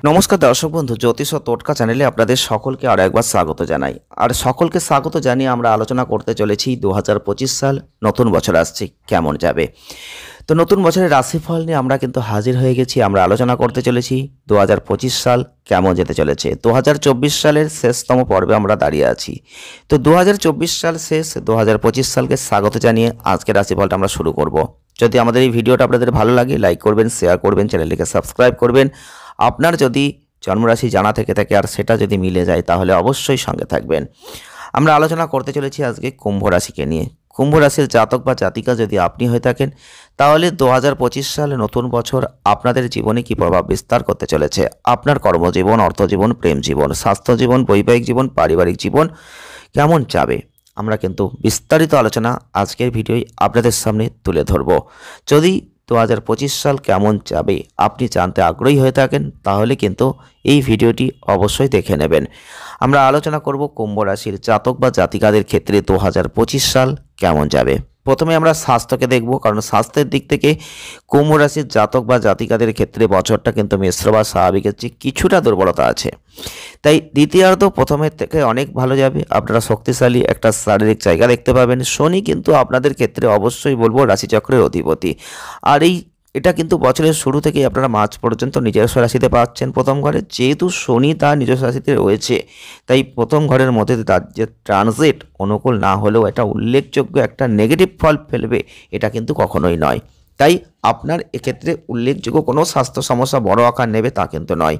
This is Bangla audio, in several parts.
নমস্কার দর্শক বন্ধু, জ্যোতিষ ও টোটকা চ্যানেলে আপনাদের সকলকে আরও একবার স্বাগত জানাই। আর সকলকে স্বাগত জানিয়ে আমরা আলোচনা করতে চলেছি 2025 সাল, নতুন বছর আসছে, কেমন যাবে। তো নতুন বছরের রাশিফল নিয়ে আমরা কিন্তু হাজির হয়ে গেছি। আমরা আলোচনা করতে চলেছি 2025 সাল কেমন যেতে চলেছে। 2024 সালের শেষতম পর্বে আমরা দাঁড়িয়ে আছি। তো 2024 সাল শেষ, 2025 সালকে স্বাগত জানিয়ে আজকের রাশিফলটা আমরা শুরু করব। যদি আমাদের এই ভিডিওটা আপনাদের ভালো লাগে, লাইক করবেন, শেয়ার করবেন, চ্যানেলটিকে সাবস্ক্রাইব করবেন। আপনার যদি জন্মরাশি জানা থেকে থাকে আর সেটা যদি মিলে যায় তাহলে অবশ্যই সঙ্গে থাকবেন। আমরা আলোচনা করতে চলেছি আজকে কুম্ভ রাশিকে নিয়ে। কুম্ভ রাশির জাতক বা জাতিকা যদি আপনি হয়ে থাকেন তাহলে 2025 সালে নতুন বছর আপনাদের জীবনে কী প্রভাব বিস্তার করতে চলেছে। আপনার কর্মজীবন, অর্থজীবন, প্রেম জীবন, স্বাস্থ্য জীবন, বৈবাহিক জীবন, পারিবারিক জীবন কেমন যাবে, আমরা কিন্তু বিস্তারিত আলোচনা আজকের ভিডিওয় আপনাদের সামনে তুলে ধরব। যদি 2025 সাল কেমন যাবে আপনি জানতে আগ্রহী হয়ে থাকেন তাহলে কিন্তু এই ভিডিওটি অবশ্যই দেখে নেবেন। আমরা আলোচনা করব কুম্ভ রাশির জাতক বা জাতিকাদের ক্ষেত্রে 2025 সাল কেমন যাবে। প্রথমে আমরা স্বাস্থ্যকে দেখব, কারণ স্বাস্থ্যের দিক থেকে কুম্ভ রাশির জাতক বা জাতিকাদের ক্ষেত্রে বছরটা কিন্তু মিশ্র বা স্বাভাবিকের চেয়ে কিছুটা দুর্বলতা আছে। তাই দ্বিতীয়ার্ধ প্রথমের থেকে অনেক ভালো যাবে। আপনারা শক্তিশালী একটা শারীরিক জায়গা দেখতে পাবেন। শনি কিন্তু আপনাদের ক্ষেত্রে অবশ্যই বলবো রাশিচক্রের অধিপতি, আর এটা কিন্তু বছরের শুরু থেকেই আপনারা মার্চ পর্যন্ত নিজস্ব রাশিতে পাচ্ছেন প্রথম ঘরে। যেহেতু শনি তার নিজস্ব রাশিতে রয়েছে তাই প্রথম ঘরের মধ্যে তার যে ট্রানজিট অনুকূল না হলেও এটা উল্লেখযোগ্য একটা নেগেটিভ ফল ফেলবে এটা কিন্তু কখনোই নয়। তাই আপনার এক্ষেত্রে উল্লেখযোগ্য কোনো স্বাস্থ্য সমস্যা বড় আকার নেবে তা কিন্তু নয়।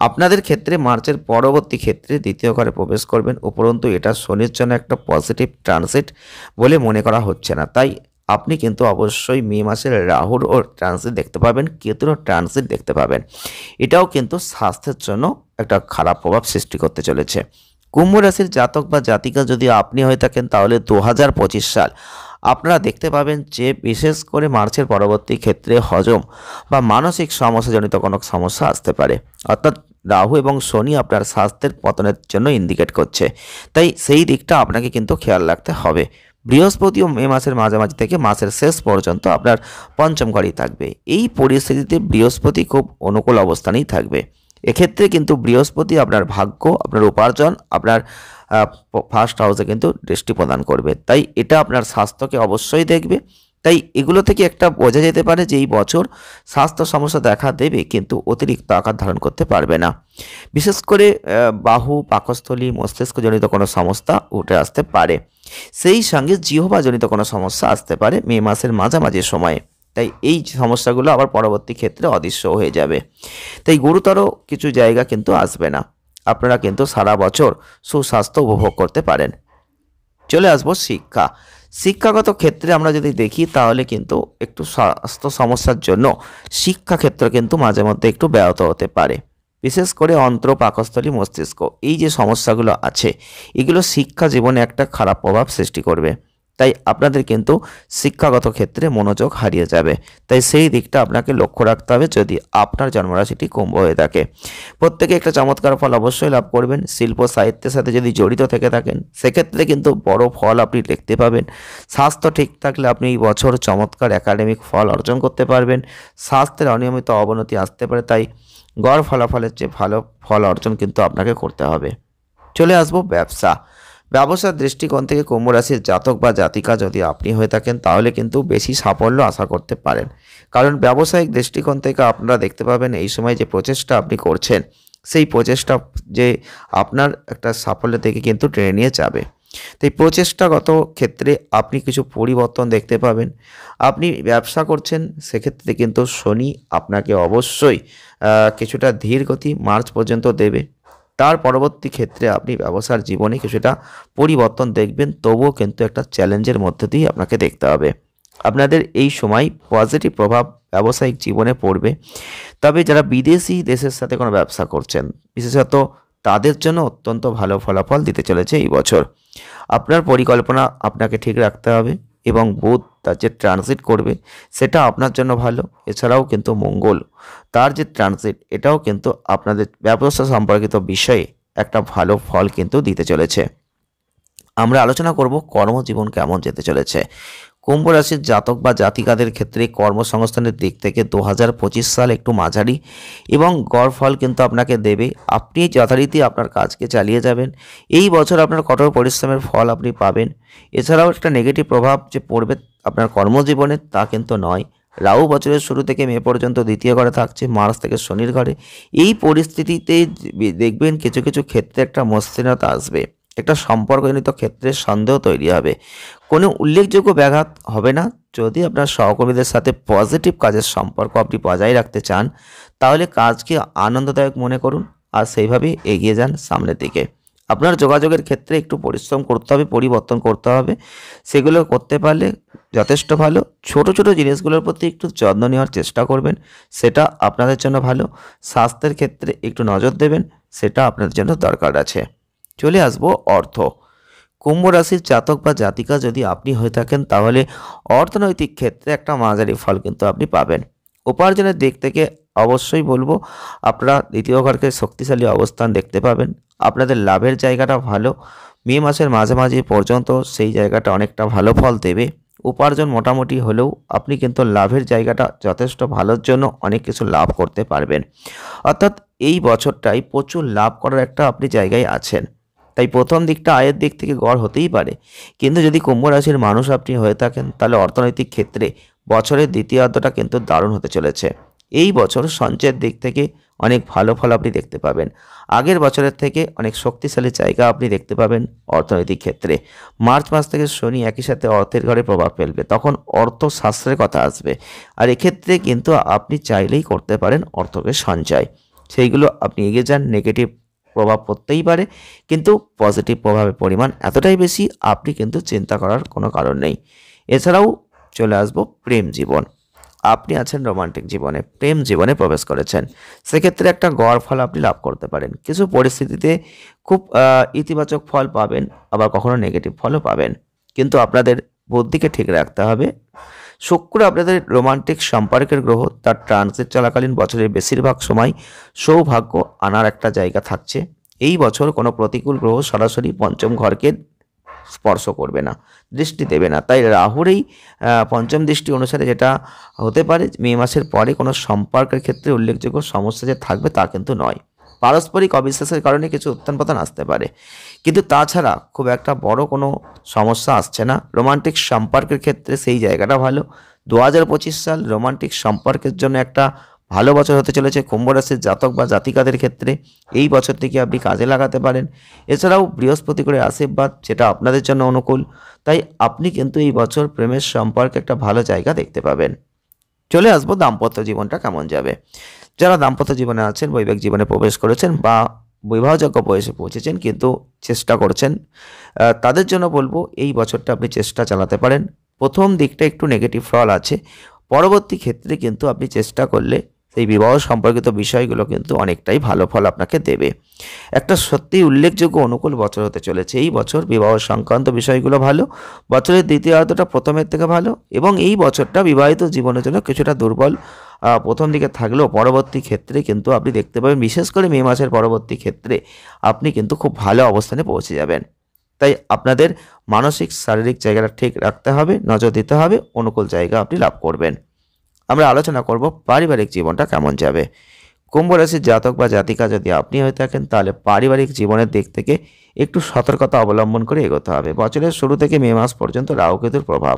আপনাদের ক্ষেত্রে মার্চের পরবর্তী ক্ষেত্রে দ্বিতীয় ঘরে প্রবেশ করবেন, উপরন্তু এটা শনির জন্য একটা পজিটিভ ট্রানজিট বলে মনে করা হচ্ছে না। তাই আপনি কিন্তু অবশ্যই মে মাসের রাহুর ও ট্রানজিট দেখতে পাবেন, কেতুর ট্রানজিট দেখতে পাবেন। এটাও কিন্তু স্বাস্থ্যের জন্য একটা খারাপ প্রভাব সৃষ্টি করতে চলেছে। কুম্ভ রাশির জাতক বা জাতিকা যদি আপনি হয়ে থাকেন তাহলে 2025 সাল আপনারা দেখতে পাবেন যে বিশেষ করে মার্চের পরবর্তী ক্ষেত্রে হজম বা মানসিক সমস্যাজনিত কোনো সমস্যা আসতে পারে। অর্থাৎ রাহু এবং শনি আপনার স্বাস্থ্যের পতনের জন্য ইন্ডিকেট করছে, তাই সেই দিকটা আপনাকে কিন্তু খেয়াল রাখতে হবে। বৃহস্পতিও মে মাসের মাঝামাঝি থেকে মাসের শেষ পর্যন্ত আপনার পঞ্চম ঘরেই থাকবে। এই পরিস্থিতিতে বৃহস্পতি খুব অনুকূল অবস্থানেই থাকবে। এক্ষেত্রে কিন্তু বৃহস্পতি আপনার ভাগ্য, আপনার উপার্জন, আপনার ফার্স্ট হাউসে কিন্তু দৃষ্টি প্রদান করবে। তাই এটা আপনার স্বাস্থ্যকে অবশ্যই দেখবে। তাই এগুলো থেকে একটা বোঝা যেতে পারে যে এই বছর স্বাস্থ্য সমস্যা দেখা দেবে কিন্তু অতিরিক্ত আকার ধারণ করতে পারবে না। বিশেষ করে বাহু, পাকস্থলী, মস্তিষ্কজনিত কোনো সমস্যা উঠে আসতে পারে। সেই সঙ্গে জিহ্বাজনিত কোনো সমস্যা আসতে পারে মে মাসের মাঝামাঝি সময়ে। তাই এই সমস্যাগুলো আবার পরবর্তী ক্ষেত্রে অদৃশ্য হয়ে যাবে। তাই গুরুতর কিছু জায়গা কিন্তু আসবে না। আপনারা কিন্তু সারা বছর সুস্বাস্থ্য উপভোগ করতে পারেন। চলে আসবো শিক্ষাগত ক্ষেত্রে আমরা যদি দেখি তাহলে কিন্তু একটু স্বাস্থ্য সমস্যার জন্য শিক্ষাক্ষেত্র কিন্তু মাঝে মধ্যে একটু ব্যাহত হতে পারে। বিশেষ করে অন্ত্র, পাকস্থলী, মস্তিষ্ক এই যে সমস্যাগুলো আছে এগুলো শিক্ষা জীবনে একটা খারাপ প্রভাব সৃষ্টি করবে। তাই আপনাদের কিন্তু শিক্ষাগত ক্ষেত্রে মনোযোগ হারিয়ে যাবে। তাই সেই দিকটা আপনাকে লক্ষ্য রাখতে হবে যদি আপনার জন্মরাশিটি কুম্ভ হয়ে থাকে। প্রত্যেকে একটা চমৎকার ফল অবশ্যই লাভ করবেন। শিল্প সাহিত্যের সাথে যদি জড়িত থেকে থাকেন সেক্ষেত্রে কিন্তু বড় ফল আপনি দেখতে পাবেন। স্বাস্থ্য ঠিক থাকলে আপনি এই বছর চমৎকার একাডেমিক ফল অর্জন করতে পারবেন। স্বাস্থ্যের অনিয়মিত অবনতি আসতে পারে, তাই গড় ফলাফলের চেয়ে ভালো ফল অর্জন কিন্তু আপনাকে করতে হবে। চলে আসবো ব্যবসার দৃষ্টিকোণ থেকে কুম্ভ রাশির জাতক বা জাতিকা যদি আপনি হয়ে থাকেন তাহলে কিন্তু বেশি সাফল্য আশা করতে পারেন। কারণ ব্যবসায়িক দৃষ্টিকোণ থেকে আপনারা দেখতে পাবেন এই সময় যে প্রচেষ্টা আপনি করছেন সেই প্রচেষ্টা যে আপনার একটা সাফল্যের দিকে কিন্তু টেনে নিয়ে যাবে। তাই প্রচেষ্টাগত ক্ষেত্রে আপনি কিছু পরিবর্তন দেখতে পাবেন। আপনি ব্যবসা করছেন সেক্ষেত্রে কিন্তু শনি আপনাকে অবশ্যই কিছুটা ধীর গতি মার্চ পর্যন্ত দেবে। তার পরবর্তী ক্ষেত্রে আপনি ব্যবসার জীবনে কিছুটা পরিবর্তন দেখবেন, তবুও কিন্তু একটা চ্যালেঞ্জের মধ্যে দিয়ে আপনাকে দেখতে হবে। আপনাদের এই সময় পজিটিভ প্রভাব ব্যবসায়িক জীবনে পড়বে। তবে যারা বিদেশি দেশের সাথে কোনো ব্যবসা করছেন বিশেষত তাদের জন্য অত্যন্ত ভালো ফলাফল দিতে চলেছে এই বছর। আপনার পরিকল্পনা আপনাকে ঠিক রাখতে হবে এবং বুধ তার যে ট্রানজিট করবে সেটা আপনার জন্য ভালো। এছাড়াও কিন্তু মঙ্গল তার যে ট্রানজিট এটাও কিন্তু আপনাদের ব্যবসা সম্পর্কিত বিষয়ে একটা ভালো ফল কিন্তু দিতে চলেছে। আমরা আলোচনা করব কর্মজীবন কেমন যেতে চলেছে। কুম্ভ রাশির জাতক বা জাতিকাদের ক্ষেত্রে কর্মসংস্থানের দিক থেকে 2025 সাল একটু মাঝারি এবং গড় ফল কিন্তু আপনাকে দেবে। আপনি যথারীতি আপনার কাজকে চালিয়ে যাবেন। এই বছর আপনার কঠোর পরিশ্রমের ফল আপনি পাবেন। এছাড়াও একটা নেগেটিভ প্রভাব যে পড়বে আপনার কর্মজীবনে তা কিন্তু নয়। রাহু বছরের শুরু থেকে মে পর্যন্ত দ্বিতীয় ঘরে থাকছে, মার্চ থেকে শনির ঘরে। এই পরিস্থিতিতে দেখবেন কিছু কিছু ক্ষেত্রে একটা মসৃণতা আসবে, একটা সম্পর্কজনিত ক্ষেত্রে সন্দেহ তৈরি হবে। কোনো উল্লেখযোগ্য ব্যাঘাত হবে না। যদি আপনার সহকর্মীদের সাথে পজিটিভ কাজের সম্পর্ক আপনি বজায় রাখতে চান, তাহলে কাজকে আনন্দদায়ক মনে করুন আর সেইভাবেই এগিয়ে যান সামনের দিকে। আপনার যোগাযোগের ক্ষেত্রে একটু পরিশ্রম করতে হবে, পরিবর্তন করতে হবে। সেগুলো করতে পারলে যথেষ্ট ভালো। ছোট ছোট জিনিসগুলোর প্রতি একটু যত্ন নেওয়ার চেষ্টা করবেন, সেটা আপনাদের জন্য ভালো। স্বাস্থ্যের ক্ষেত্রে একটু নজর দেবেন, সেটা আপনাদের জন্য দরকার আছে। চলে আসবো অর্থ। কুম্ভ রাশির জাতক বা জাতিকা যদি আপনি হয়ে থাকেন, তাহলে অর্থনৈতিক ক্ষেত্রে একটা মাঝারি ফল কিন্তু আপনি পাবেন। উপার্জনের দিক থেকে অবশ্যই বলবো আপনারা দ্বিতীয় ঘরকে শক্তিশালী অবস্থান দেখতে পাবেন। আপনাদের লাভের জায়গাটা ভালো। মে মাসের মাঝামাঝি পর্যন্ত সেই জায়গাটা অনেকটা ভালো ফল দেবে। উপার্জন মোটামুটি হলেও আপনি কিন্তু লাভের জায়গাটা যথেষ্ট ভালোর জন্য অনেক কিছু লাভ করতে পারবেন। অর্থাৎ এই বছরটাই প্রচুর লাভ করার একটা আপনি জায়গায় আছেন। তাই প্রথম দিকটা আয়ের দিক থেকে গড় হতেই পারে, কিন্তু যদি কুম্ভ রাশির মানুষ আপনি হয়ে থাকেন, তাহলে অর্থনৈতিক ক্ষেত্রে বছরের দ্বিতীয়ার্ধটা কিন্তু দারুণ হতে চলেছে। এই বছর সঞ্চয়ের দিক থেকে অনেক ভালো ফল আপনি দেখতে পাবেন। আগের বছরের থেকে অনেক শক্তিশালী জায়গা আপনি দেখতে পাবেন অর্থনৈতিক ক্ষেত্রে। মার্চ মাস থেকে শনি একই সাথে অর্থের ঘরে প্রভাব ফেলবে, তখন অর্থ শাস্ত্রের কথা আসবে। আর এক্ষেত্রে কিন্তু আপনি চাইলেই করতে পারেন অর্থকে সঞ্চয়। সেইগুলো আপনি এগিয়ে যান। নেগেটিভ প্রভাব পড়তেই পারে, কিন্তু পজিটিভ প্রভাবের পরিমাণ এতটাই বেশি, আপনি কিন্তু চিন্তা করার কোনো কারণ নেই। এছাড়াও চলে আসবো প্রেম জীবন। আপনি আছেন রোমান্টিক জীবনে, প্রেম জীবনে প্রবেশ করেছেন, সেক্ষেত্রে একটা গড় ফল আপনি লাভ করতে পারেন। কিছু পরিস্থিতিতে খুব ইতিবাচক ফল পাবেন, আবার কখনো নেগেটিভ ফলও পাবেন, কিন্তু আপনাদের বুদ্ধিকে ঠিক রাখতে হবে। শুক্র আপনাদের রোমান্টিক সম্পর্কের গ্রহ, তার ট্রানজিট চলাকালীন বছরের বেশিরভাগ সময় সৌভাগ্য আনার একটা জায়গা থাকছে। এই বছর কোনো প্রতিকূল গ্রহ সরাসরি পঞ্চম ঘরকে স্পর্শ করবে না, দৃষ্টি দেবে না। তাই রাহুর এই পঞ্চম দৃষ্টি অনুসারে যেটা হতে পারে, মে মাসের পরে কোনো সম্পর্কের ক্ষেত্রে উল্লেখযোগ্য সমস্যা যে থাকবে তা কিন্তু নয়। পারস্পরিক অবিশ্বাসের কারণে কিছু উত্থান পতন আসতে পারে, কিন্তু তাছাড়া খুব একটা বড় কোনো সমস্যা আসছে না। রোমান্টিক সম্পর্কের ক্ষেত্রে সেই জায়গাটা ভালো। 2025 সাল রোমান্টিক সম্পর্কের জন্য একটা ভালো বছর হতে চলেছে কুম্ভ রাশির জাতক বা জাতিকাদের ক্ষেত্রে। এই বছর থেকে আপনি কাজে লাগাতে পারেন। এছাড়াও বৃহস্পতি করে আশীর্বাদ, যেটা আপনাদের জন্য অনুকূল। তাই আপনি কিন্তু এই বছর প্রেমের সম্পর্কে একটা ভালো জায়গা দেখতে পাবেন। চলে আসবো দাম্পত্য জীবনটা কেমন যাবে। যারা দাম্পত্য জীবনে আছেন, বৈবাহিক জীবনে প্রবেশ করেছেন বা বিবাহযোগ্য বয়সে পৌঁছেছেন কিন্তু চেষ্টা করছেন, তাদের জন্য বলবো এই বছরটা আপনি চেষ্টা চালাতে পারেন। প্রথম দিকটা একটু নেগেটিভ ফল আছে, পরবর্তী ক্ষেত্রে কিন্তু আপনি চেষ্টা করলে সেই বিবাহ সম্পর্কিত বিষয়গুলো কিন্তু অনেকটাই ভালো ফল আপনাকে দেবে। একটা সত্যিই উল্লেখযোগ্য অনুকূল বছর হতে চলেছে এই বছর। বিবাহ সংক্রান্ত বিষয়গুলো ভালো, বছরের দ্বিতীয়ার্ধটা প্রথমের থেকে ভালো, এবং এই বছরটা বিবাহিত জীবনের জন্য কিছুটা দুর্বল প্রথম দিকে থাকলেও পরবর্তী ক্ষেত্রে কিন্তু আপনি দেখতে পাবেন, বিশেষ করে মে মাসের পরবর্তী ক্ষেত্রে আপনি কিন্তু খুব ভালো অবস্থানে পৌঁছে যাবেন। তাই আপনাদের মানসিক শারীরিক জায়গাটা ঠিক রাখতে হবে, নজর দিতে হবে, অনুকূল জায়গা আপনি লাভ করবেন। আমরা আলোচনা করব পারিবারিক জীবনটা কেমন যাবে। কুম্ভ রাশির জাতক বা জাতিকা যদি আপনি হয়ে থাকেন, তাহলে পারিবারিক জীবনের দিক থেকে একটু সতর্কতা অবলম্বন করে এগোতে হবে। বছরের শুরু থেকে মে মাস পর্যন্ত রাহু কেতুর প্রভাব,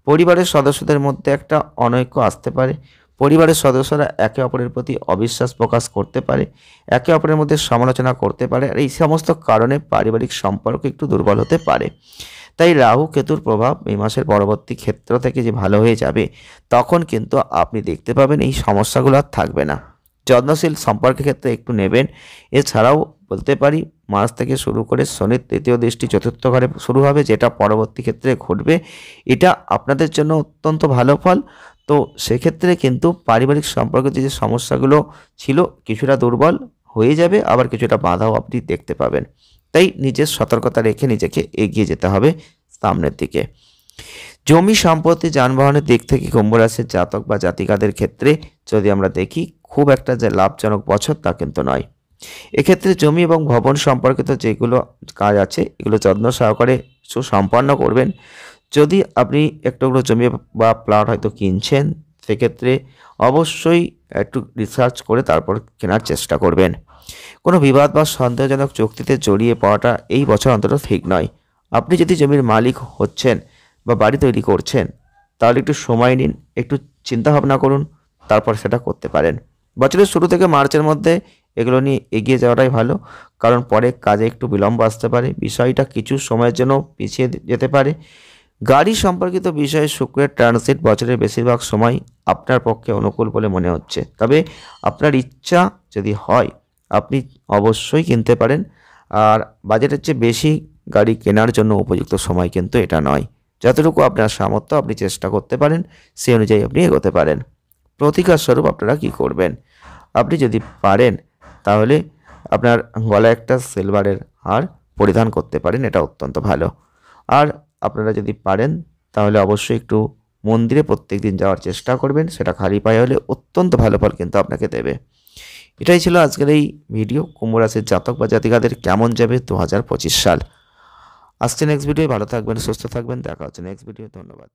পরিবারের সদস্যদের মধ্যে একটা অনৈক্য আসতে পারে। পরিবারের সদস্যরা একে অপরের প্রতি অবিশ্বাস প্রকাশ করতে পারে, একে অপরের মধ্যে সমালোচনা করতে পারে, আর এই সমস্ত কারণে পারিবারিক সম্পর্ক একটু দুর্বল হতে পারে। তাই রাহু কেতুর প্রভাব এই মাসের পরবর্তী ক্ষেত্র থেকে যে ভালো হয়ে যাবে, তখন কিন্তু আপনি দেখতে পাবেন এই সমস্যাগুলো আর থাকবে না। যত্নশীল সম্পর্কের ক্ষেত্রে একটু নেবেন। এছাড়াও বলতে পারি, মাস থেকে শুরু করে শনির তৃতীয় দৃষ্টি চতুর্থ ঘরে শুরু হবে, যেটা পরবর্তী ক্ষেত্রে ঘটবে। এটা আপনাদের জন্য অত্যন্ত ভালো ফল। তো সেক্ষেত্রে কিন্তু পারিবারিক সম্পর্কে যে সমস্যাগুলো ছিল কিছুটা দুর্বল হয়ে যাবে, আবার কিছুটা বাধাও আপনি দেখতে পাবেন। তাই নিজের সতর্কতা রেখে নিজেকে এগিয়ে যেতে হবে সামনের দিকে। জমি সম্পত্তি যানবাহনের দিক থেকে কুম্ভ রাশির জাতক বা জাতিকাদের ক্ষেত্রে যদি আমরা দেখি, খুব একটা যে লাভজনক বছর তা কিন্তু নয়। এক্ষেত্রে জমি এবং ভবন সম্পর্কিত যেগুলো কাজ আছে, এগুলো যত্ন সহকারে সুসম্পন্ন করবেন। যদি আপনি একটু জমি বা প্লট হয়তো কিনছেন, সেক্ষেত্রে অবশ্যই একটু রিসার্চ করে তারপর কেনার চেষ্টা করবেন। কোনো বিবাদ বা সন্দেহজনক চুক্তিতে জড়িয়ে পড়াটা এই বছর অন্তত ঠিক নয়। আপনি যদি জমির মালিক হচ্ছেন বা বাড়ি তৈরি করছেন, তাহলে একটু সময় নিন, একটু চিন্তা ভাবনা করুন, তারপর সেটা করতে পারেন। বছরের শুরু থেকে মার্চের মধ্যে এগুলো নিয়ে এগিয়ে যাওয়াটাই ভালো, কারণ পরে কাজে একটু বিলম্ব আসতে পারে, বিষয়টা কিছু সময়ের জন্য পিছিয়ে যেতে পারে। গাড়ি সম্পর্কিত বিষয়ে শুক্রের ট্রানজিট বছরের বেশিরভাগ সময় আপনার পক্ষে অনুকূল বলে মনে হচ্ছে। তবে আপনার ইচ্ছা যদি হয়, আপনি অবশ্যই কিনতে পারেন। আর বাজেটের চেয়ে বেশি গাড়ি কেনার জন্য উপযুক্ত সময় কিন্তু এটা নয়। যতটুকু আপনার সামর্থ্য আপনি চেষ্টা করতে পারেন, সেই অনুযায়ী আপনি এগোতে পারেন। প্রতিকার স্বরূপ আপনারা কি করবেন? আপনি যদি পারেন তাহলে আপনার গলায় একটা সিলভারের হার পরিধান করতে পারেন, এটা অত্যন্ত ভালো। আর আপনারা যদি পারেন তাহলে অবশ্যই একটু মন্দিরে প্রত্যেকদিন যাওয়ার চেষ্টা করবেন, সেটা খালি পায়ে হলে অত্যন্ত ভালো ফল কিন্তু আপনাকে দেবে। এটাই ছিল আজকের এই ভিডিও। কুম্ভ রাশির জাতক বা জাতিকাদের কেমন যাবে 2025 সাল। আসছে নেক্সট ভিডিও। ভালো থাকবেন, সুস্থ থাকবেন, দেখা হচ্ছে নেক্সট ভিডিও। ধন্যবাদ।